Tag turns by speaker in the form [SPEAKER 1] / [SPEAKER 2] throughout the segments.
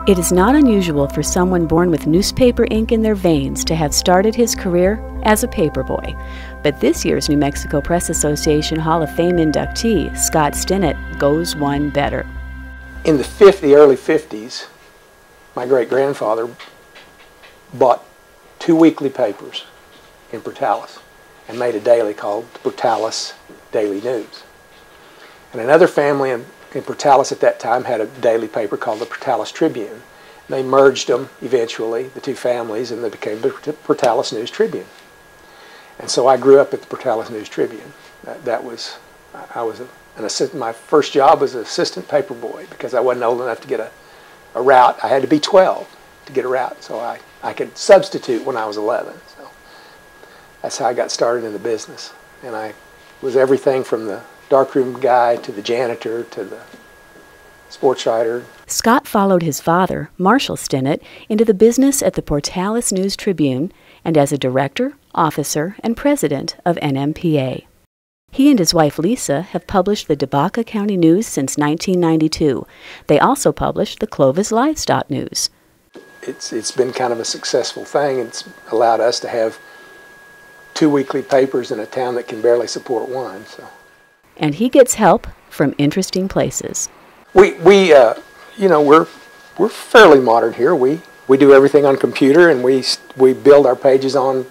[SPEAKER 1] It is not unusual for someone born with newspaper ink in their veins to have started his career as a paperboy. But this year's New Mexico Press Association Hall of Fame inductee, Scott Stinnett, goes one better.
[SPEAKER 2] In the early 50s, my great-grandfather bought 2 weekly papers in Portales and made a daily called the Portales Daily News. And another family in Portales at that time had a daily paper called the Portales Tribune. They merged them eventually, the two families, and they became the Portales News Tribune. And so I grew up at the Portales News Tribune. I was an assistant. My first job was an assistant paper boy because I wasn't old enough to get a route. I had to be 12 to get a route, so I could substitute when I was 11. So that's how I got started in the business. And I was everything from the darkroom guy to the janitor to the sports writer.
[SPEAKER 1] Scott followed his father, Marshall Stinnett, into the business at the Portales News Tribune and as a director, officer, and president of NMPA. He and his wife Lisa have published the Debaca County News since 1992. They also published the Clovis Livestock News.
[SPEAKER 2] It's been kind of a successful thing. It's allowed us to have 2 weekly papers in a town that can barely support one. So.
[SPEAKER 1] And he gets help from interesting places.
[SPEAKER 2] We're fairly modern here. We do everything on computer, and we build our pages on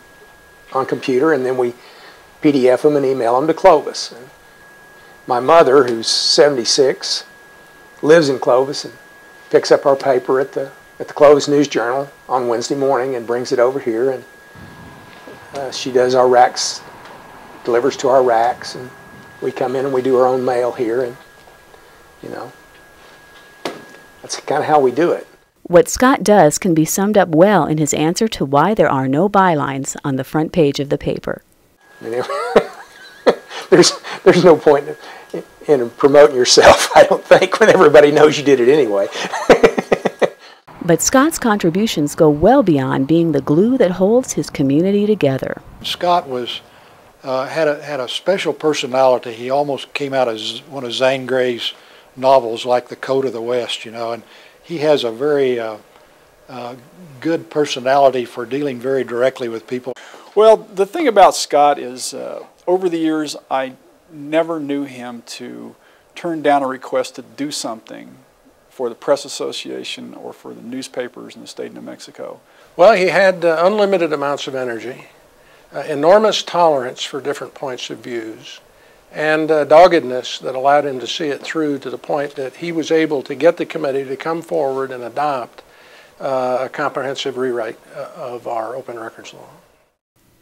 [SPEAKER 2] computer, and then we PDF them and email them to Clovis. And my mother, who's 76, lives in Clovis and picks up our paper at the Clovis News Journal on Wednesday morning and brings it over here, and she does our racks, delivers to our racks, and we come in and we do our own mail here, and that's kind of how we do it.
[SPEAKER 1] What Scott does can be summed up well in his answer to why there are no bylines on the front page of the paper.
[SPEAKER 2] I mean, there's no point in promoting yourself, I don't think, when everybody knows you did it anyway.
[SPEAKER 1] But Scott's contributions go well beyond being the glue that holds his community together.
[SPEAKER 3] Scott had a special personality. He almost came out as one of Zane Grey's novels, like The Code of the West, and he has a very good personality for dealing very directly with people.
[SPEAKER 4] Well, the thing about Scott is over the years I never knew him to turn down a request to do something for the Press Association or for the newspapers in the state of New Mexico.
[SPEAKER 5] Well, he had unlimited amounts of energy, enormous tolerance for different points of views, and doggedness that allowed him to see it through to the point that he was able to get the committee to come forward and adopt a comprehensive rewrite of our open records law.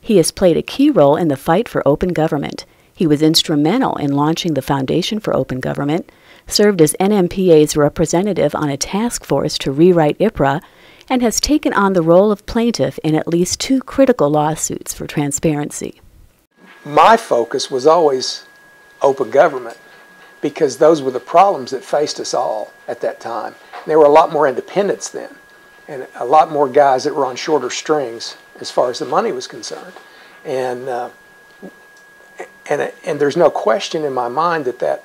[SPEAKER 1] He has played a key role in the fight for open government. He was instrumental in launching the Foundation for Open Government, served as NMPA's representative on a task force to rewrite IPRA, and has taken on the role of plaintiff in at least 2 critical lawsuits for transparency.
[SPEAKER 2] My focus was always open government because those were the problems that faced us all at that time. There were a lot more independents then and a lot more guys that were on shorter strings as far as the money was concerned. And there's no question in my mind that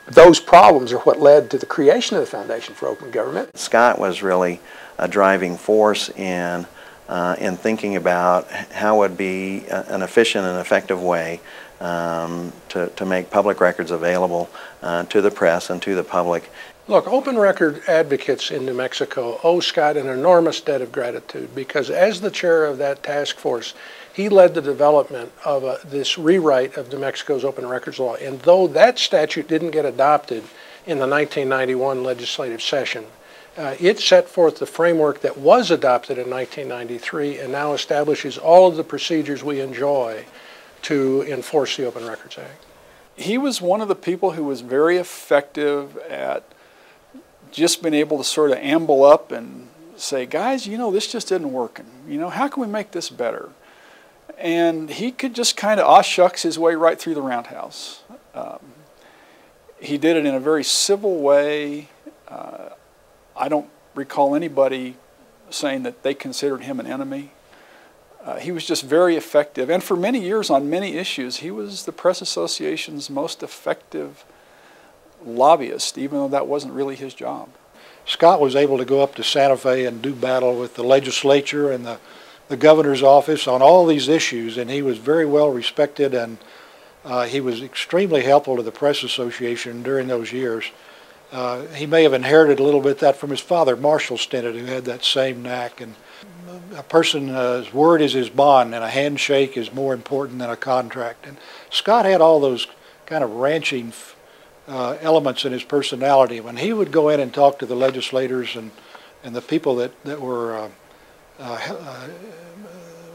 [SPEAKER 2] those problems are what led to the creation of the Foundation for Open Government.
[SPEAKER 6] Scott was really a driving force in thinking about how would be an efficient and effective way to make public records available to the press and to the public.
[SPEAKER 5] Look, open record advocates in New Mexico owe Scott an enormous debt of gratitude because as the chair of that task force, he led the development of this rewrite of New Mexico's open records law. And though that statute didn't get adopted in the 1991 legislative session, it set forth the framework that was adopted in 1993 and now establishes all of the procedures we enjoy to enforce the Open Records Act.
[SPEAKER 4] He was one of the people who was very effective at just being able to sort of amble up and say, guys, this just isn't working. How can we make this better? And he could just kind of aw shucks his way right through the roundhouse. He did it in a very civil way. I don't recall anybody saying that they considered him an enemy. He was just very effective. And for many years on many issues, he was the Press Association's most effective lobbyist, even though that wasn't really his job.
[SPEAKER 3] Scott was able to go up to Santa Fe and do battle with the legislature and the governor's office on all these issues, and he was very well respected, and he was extremely helpful to the Press Association during those years. He may have inherited a little bit that from his father, Marshall Stinnett, who had that same knack. And a person's word is his bond, and a handshake is more important than a contract. And Scott had all those kind of ranching elements in his personality. When he would go in and talk to the legislators and the people that were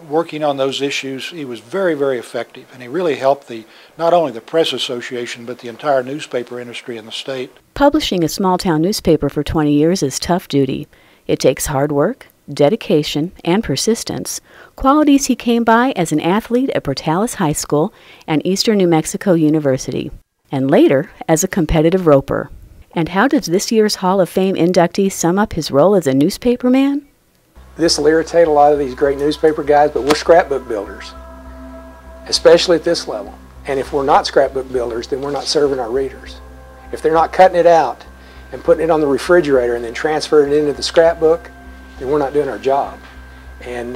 [SPEAKER 3] working on those issues, he was very, very effective, and he really helped not only the Press Association but the entire newspaper industry in the state.
[SPEAKER 1] Publishing a small-town newspaper for 20 years is tough duty. It takes hard work, dedication, and persistence, qualities he came by as an athlete at Portales High School and Eastern New Mexico University, and later as a competitive roper. And how does this year's Hall of Fame inductee sum up his role as a newspaperman?
[SPEAKER 2] This will irritate a lot of these great newspaper guys, but we're scrapbook builders, especially at this level. And if we're not scrapbook builders, then we're not serving our readers. If they're not cutting it out and putting it on the refrigerator and then transferring it into the scrapbook, then we're not doing our job. And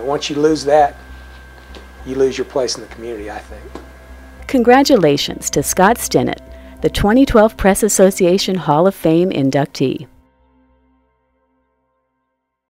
[SPEAKER 2] once you lose that, you lose your place in the community, I think.
[SPEAKER 1] Congratulations to Scott Stinnett, the 2012 Press Association Hall of Fame inductee.